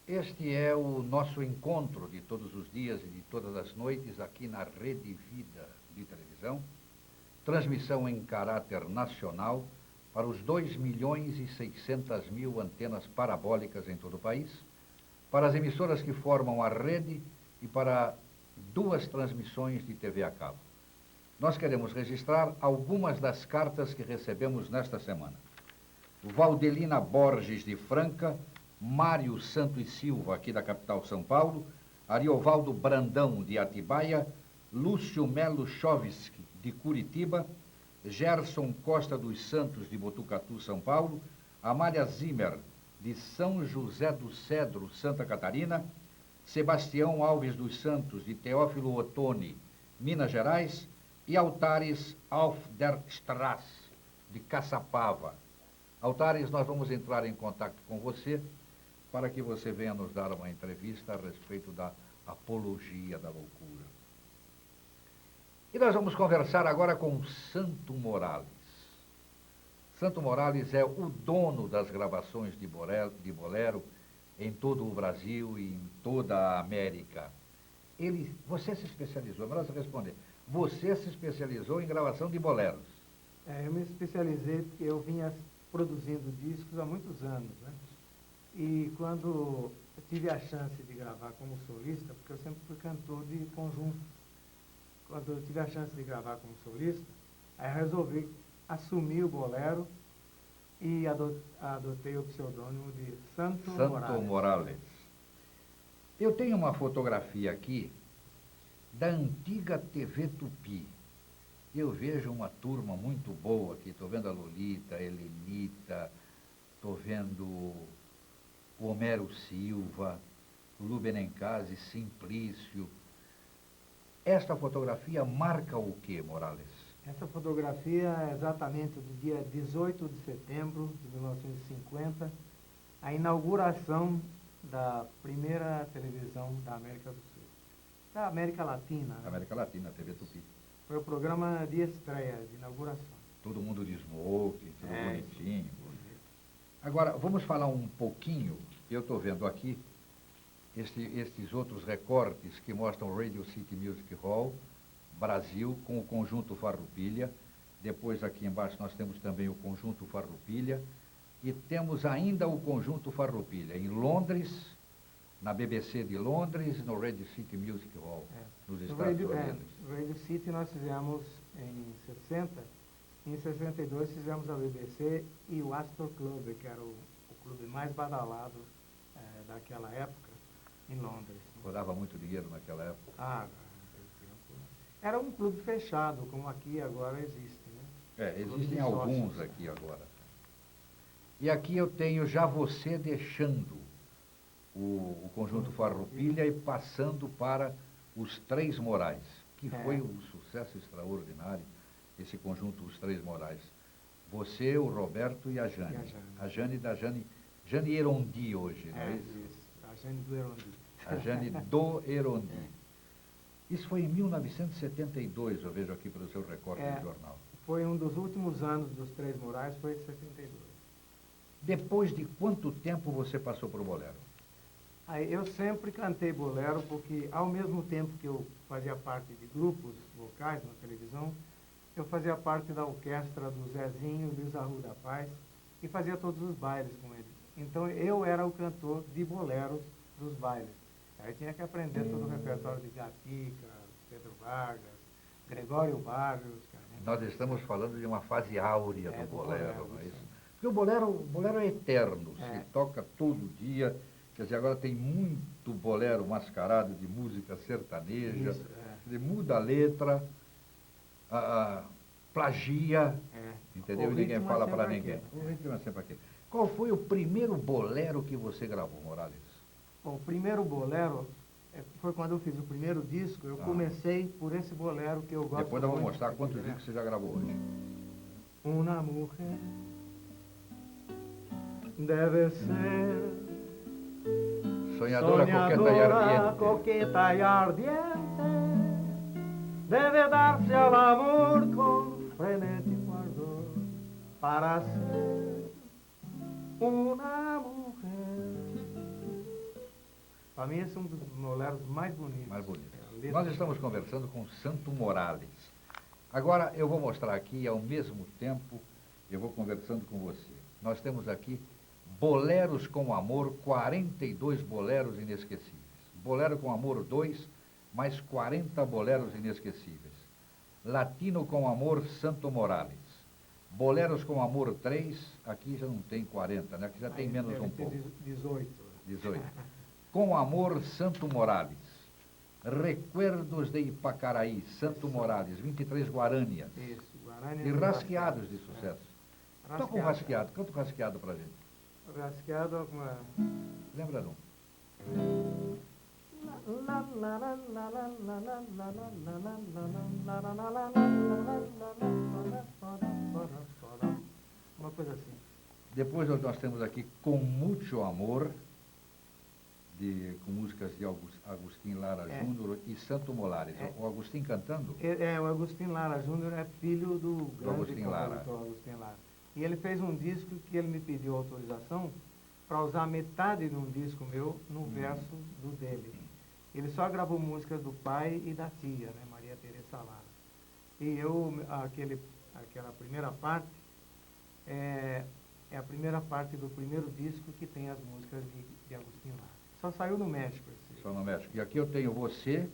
Este é o nosso encontro de todos os dias e de todas as noites aqui na Rede Vida de televisão, transmissão em caráter nacional para os 2.600.000 antenas parabólicas em todo o país, para as emissoras que formam a rede e para 2 transmissões de TV a cabo. Nós queremos registrar algumas das cartas que recebemos nesta semana. Valdelina Borges de Franca, Mário Santos Silva, aqui da capital São Paulo, Ariovaldo Brandão, de Atibaia, Lúcio Melo Chovski, de Curitiba, Gerson Costa dos Santos, de Botucatu, São Paulo, Amália Zimmer, de São José do Cedro, Santa Catarina, Sebastião Alves dos Santos, de Teófilo Otoni, Minas Gerais, e Altares Auf der Straße, de Caçapava. Altares, nós vamos entrar em contato com você para que você venha nos dar uma entrevista a respeito da apologia da loucura. E nós vamos conversar agora com Santo Morales. Santo Morales é o dono das gravações de bolero em todo o Brasil e em toda a América. Você se especializou, melhor você responder, você se especializou em gravação de boleros. Eu me especializei porque eu vinha produzindo discos há muitos anos, né? E quando eu tive a chance de gravar como solista, porque eu sempre fui cantor de conjunto, quando eu tive a chance de gravar como solista, aí resolvi assumir o bolero e adotei o pseudônimo de Santo Morales. Eu tenho uma fotografia aqui da antiga TV Tupi. Eu vejo uma turma muito boa aqui. Estou vendo a Lolita, a Helenita, estou vendo o Homero Silva, o Lubenencase, Simplício. Esta fotografia marca o quê, Morales? Essa fotografia é exatamente do dia 18 de setembro de 1950, a inauguração da primeira televisão da América do Sul, da América Latina. Da América Latina, TV Tupi. Foi o programa de estreia, de inauguração. Todo mundo de smoke, tudo bonitinho. Agora, vamos falar um pouquinho, eu estou vendo aqui, estes outros recortes que mostram o Radio City Music Hall, Brasil, com o Conjunto Farroupilha. Depois, aqui embaixo, nós temos também o Conjunto Farroupilha. E temos ainda o Conjunto Farroupilha em Londres, na BBC de Londres, no Radio City Music Hall, nos Estados Unidos. No Radio City nós fizemos em 60, em 62 fizemos a BBC e o Astor Club, que era o clube mais badalado daquela época, em Londres. Rodava muito dinheiro naquela época. Naquele tempo. Era um clube fechado, como aqui agora existe, né? Existem alguns aqui agora. E aqui eu tenho já você deixando o Conjunto Farroupilha e passando para os Três Morais, que foi um sucesso extraordinário, esse conjunto, os Três Morais. Você, o Roberto e a Jane. A Jane da Jane Erondi hoje, não é isso? A Jane do Erondi. A Jane do Erondi. Isso foi em 1972, eu vejo aqui pelo seu recorte do jornal. Foi um dos últimos anos dos Três Morais, foi em 72. Depois de quanto tempo você passou por bolero? Eu sempre cantei bolero, porque ao mesmo tempo que eu fazia parte de grupos vocais na televisão, eu fazia parte da orquestra do Zezinho e Luiz Arruda Paz e fazia todos os bailes com eles. Então eu era o cantor de boleros dos bailes. Aí tinha que aprender todo o repertório de Gatica, Pedro Vargas, Gregório Barrios. Nós estamos falando de uma fase áurea do bolero, não é isso? Porque o bolero é eterno, se toca todo dia. Quer dizer, agora tem muito bolero mascarado de música sertaneja. Isso, Ele muda a letra, plagia, entendeu? E ninguém fala para ninguém. O ritmo é sempre aquele. Qual foi o primeiro bolero que você gravou, Morales? Bom, o primeiro bolero foi quando eu fiz o primeiro disco. Eu comecei por esse bolero que eu gosto muito. Depois eu vou mostrar quantos discos você já gravou hoje. Una mujer deve ser sonhadora, coqueta y ardiente, debe darse al amor con frenético ardor para ser una mujer. Para mim, esse é um dos boleros mais bonitos. Nós estamos conversando com Santo Morales. Agora, eu vou mostrar aqui, ao mesmo tempo, eu vou conversando com você. Nós temos aqui Boleros com Amor, 42 boleros inesquecíveis. Bolero com Amor 2, mais 40 boleros inesquecíveis. Latino com Amor, Santo Morales. Boleros com Amor 3, aqui já não tem 40, né? Aqui já tem menos um pouco. 18. Com Amor, Santo Morales. Recuerdos de Ipacaraí, Santo Morales, 23 Guarânias. Isso, Guarânias. E rasqueados de sucesso. Toca um rasqueado, canta um rasqueado pra gente. Rasqueado alguma... Lembra não? Uma coisa assim. Depois nós temos aqui Com Mucho Amor, com músicas de Agostinho Lara É. Júnior e Santo Molares. É. O Agostinho cantando? O Agostinho Lara Júnior é filho do grande Agostinho Lara. compositor Agostinho Lara. E ele fez um disco que ele me pediu autorização para usar metade de um disco meu no verso do dele. Ele só gravou músicas do pai e da tia, né, Maria Teresa Lara. E aquela primeira parte é a primeira parte do primeiro disco que tem as músicas de Agostinho Lara. Só saiu no México esse. Só no México. E aqui eu tenho você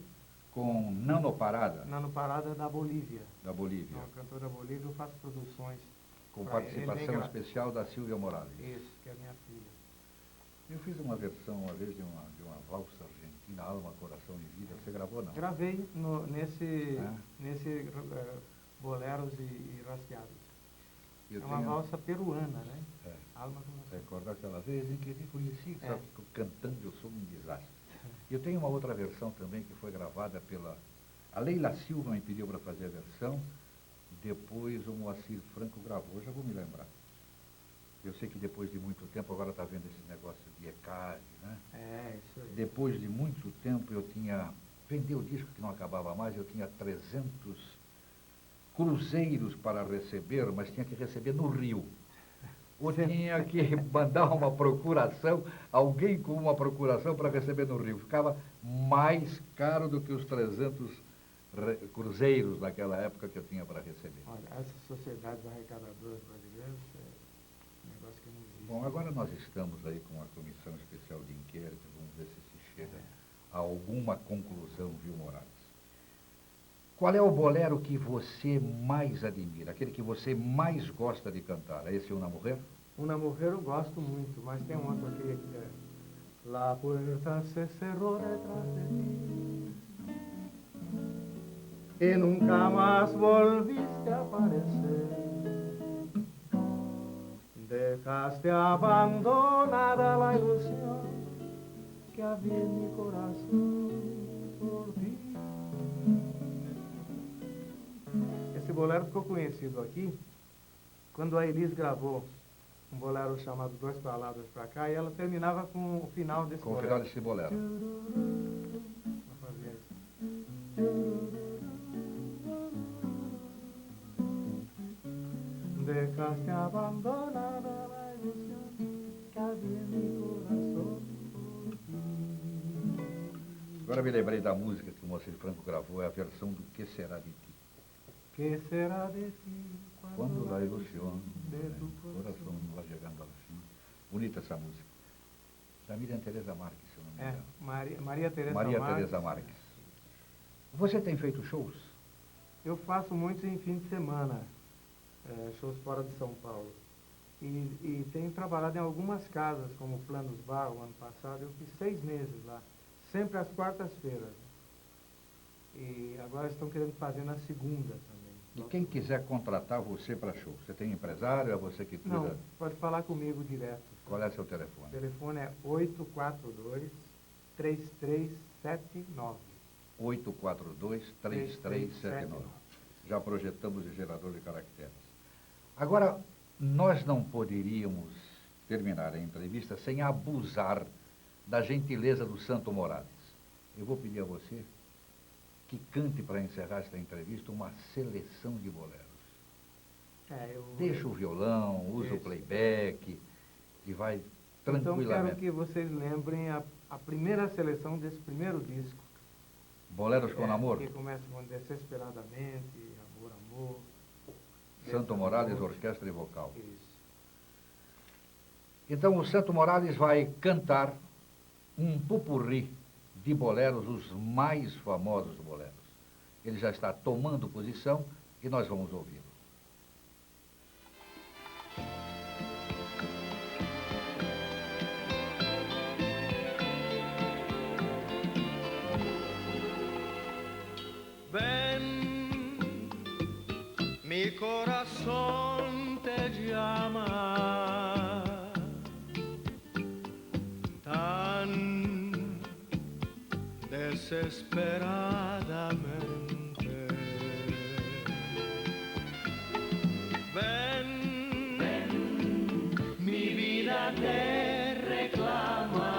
com Nano Parada, Nano Parada da Bolívia. da Bolívia, Uma cantora da Bolívia, eu faço produções. com pra ele, participação ele especial da Silvia Morales. Isso, que é minha filha. Eu fiz uma versão uma vez de uma valsa argentina, Alma, Coração e Vida. Você gravou, não? Gravei nesse Ah. Boleros e Rasgados. Eu É uma tenho- valsa peruana, né? É. Alma Coração. Recorda aquela vez em que te conheci, É. sabe, que cantando eu sou um desastre. Eu tenho uma outra versão também que foi gravada pela... A Leila Silva me pediu para fazer a versão, depois o Moacir Franco gravou, já vou me lembrar. Eu sei que depois de muito tempo, agora está vendo esse negócio de ECAD, né? É, isso aí. Depois de muito tempo eu vendeu o disco que não acabava mais, eu tinha 300 cruzeiros para receber, mas tinha que receber no Rio. Ou tinha que mandar uma procuração, alguém com uma procuração para receber no Rio. Ficava mais caro do que os 300 cruzeiros naquela época que eu tinha para receber. Olha, essas sociedades arrecadadoras brasileiras é um negócio que não existe. Bom, agora nós estamos aí com a Comissão Especial de Inquérito, vamos ver se chega a alguma conclusão, viu, Morales? Qual é o bolero que você mais admira, aquele que você mais gosta de cantar? É esse Una Mujer? Una Mujer eu gosto muito, mas tem um outro aqui que é La puerta se cerró detrás de ti e nunca más volviste a aparecer. Dejaste abandonada la ilusión que había en mi corazón por ti. Esse bolero ficou conhecido aqui quando a Elis gravou um bolero chamado Dois Palavras pra Cá, e ela terminava com o final desse Com o bolero. final desse bolero. Vamos fazer isso. Dejaste abandonada la ilusión que había en mi corazón por ti. Agora me lembrei da música que o Moacir Franco gravou, é a versão do Que Será de Ti. Que será de ti Quando la ilusión de tu o coração vai chegando ao fim. Bonita essa música. Da Miriam Teresa Marques, se eu não me É, engano. Maria Teresa Maria Marques. Teresa Marques. Você tem feito shows? Eu faço muitos em fim de semana, shows fora de São Paulo. E tenho trabalhado em algumas casas, como Planos Bar, o ano passado. Eu fiz 6 meses lá, sempre às quartas-feiras. E agora estão querendo fazer na segunda também. E quem quiser contratar você para show? Você tem empresário? É você que cuida? Não, pode falar comigo direto. Qual é seu O telefone? telefone é 842-3379. 842-3379. Já projetamos o gerador de caracteres. Agora, nós não poderíamos terminar a entrevista sem abusar da gentileza do Santo Morales. Eu vou pedir a você que cante para encerrar esta entrevista uma seleção de boleros. Deixa o violão, usa o playback e vai Então tranquilamente. quero que vocês lembrem a primeira seleção desse primeiro disco. Boleros com namoro? Que começa com Desesperadamente, Amor, Amor. Santo Morales, orquestra e vocal. Isso. Então o Santo Morales vai cantar um pupurri de boleros, os mais famosos boleros. Ele já está tomando posição e nós vamos ouvi-lo. Ven, mi corazón te llama tan desesperadamente. Ven, mi vida te reclama.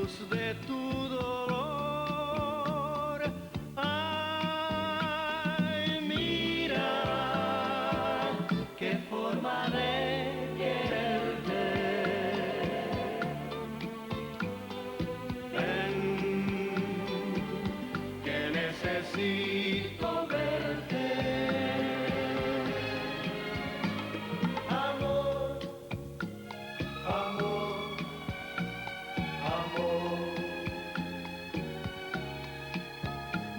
luz de tu dolor. Ay, mira qué forma de quererte. Ven, que necesito verte. Amor, amor, amor.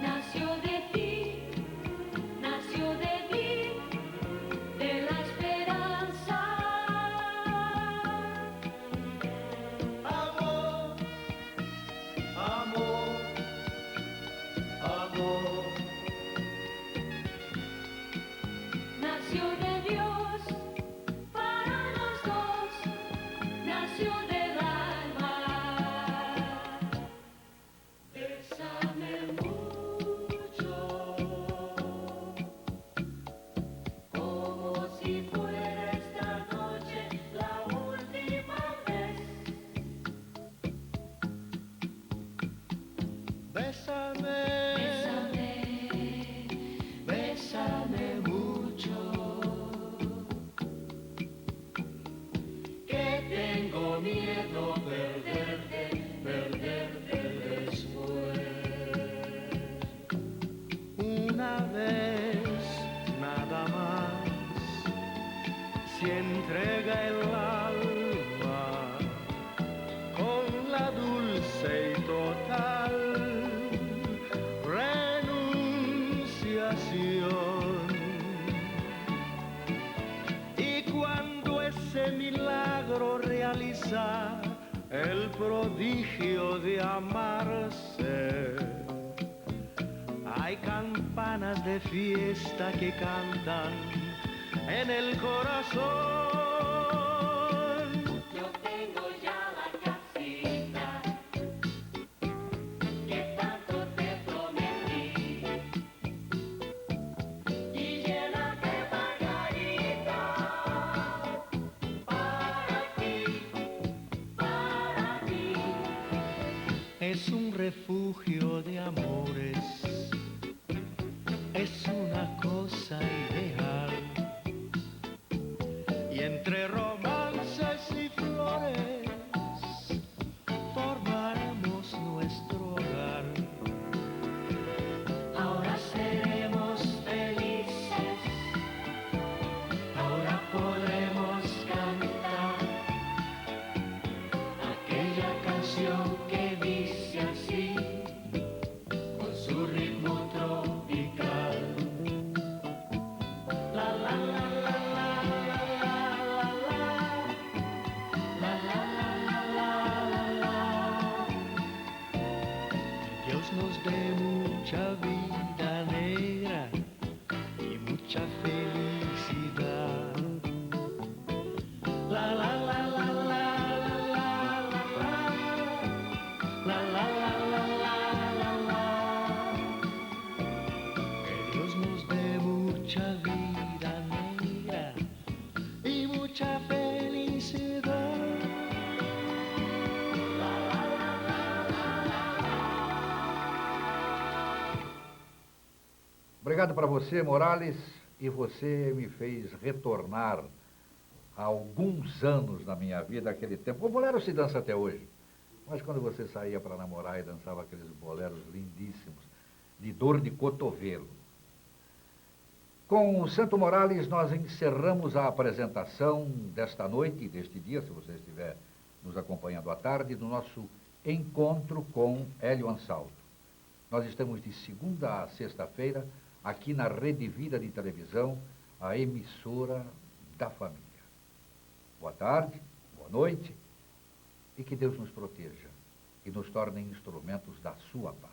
Nació de ti, de la esperanza. Amor, amor, amor. Nació de Dios para los dos, nació del alma. Bésame mucho, como si fuera esta noche la última vez. Bésame, bésame mucho, que tengo miedo perderte, perderte después. Una vez nada más, si entrega el alma con la dulce y total renunciación. Y cuando ese milagro realiza el prodigio de amarse, hay campanas de fiesta que cantan en el corazón. Yo tengo ya la casita que tanto te prometí, y llena de margaritas para ti, para ti. Es un refugio de amores, es una cosa ideal. Y entre romances y flores formaremos nuestro hogar. Ahora seremos felices, ahora podremos cantar aquella canción que dice así, con su ritmo tropical. La la la la la la la la la la. Dios nos dé mucha vida negra y mucha felicidad. La la la la la la la la la la. Que Dios nos dé mucha vida negra y mucha felicidad. Obrigado para você, Morales, e você me fez retornar há alguns anos na minha vida, aquele tempo. O bolero se dança até hoje, mas quando você saía para namorar e dançava aqueles boleros lindíssimos, de dor de cotovelo. Com o Santo Morales, nós encerramos a apresentação desta noite, deste dia, se você estiver nos acompanhando à tarde, do nosso encontro com Hélio Ansaldo. Nós estamos de segunda a sexta-feira, aqui na Rede Vida de Televisão, a emissora da família. Boa tarde, boa noite, e que Deus nos proteja e nos torne instrumentos da sua paz.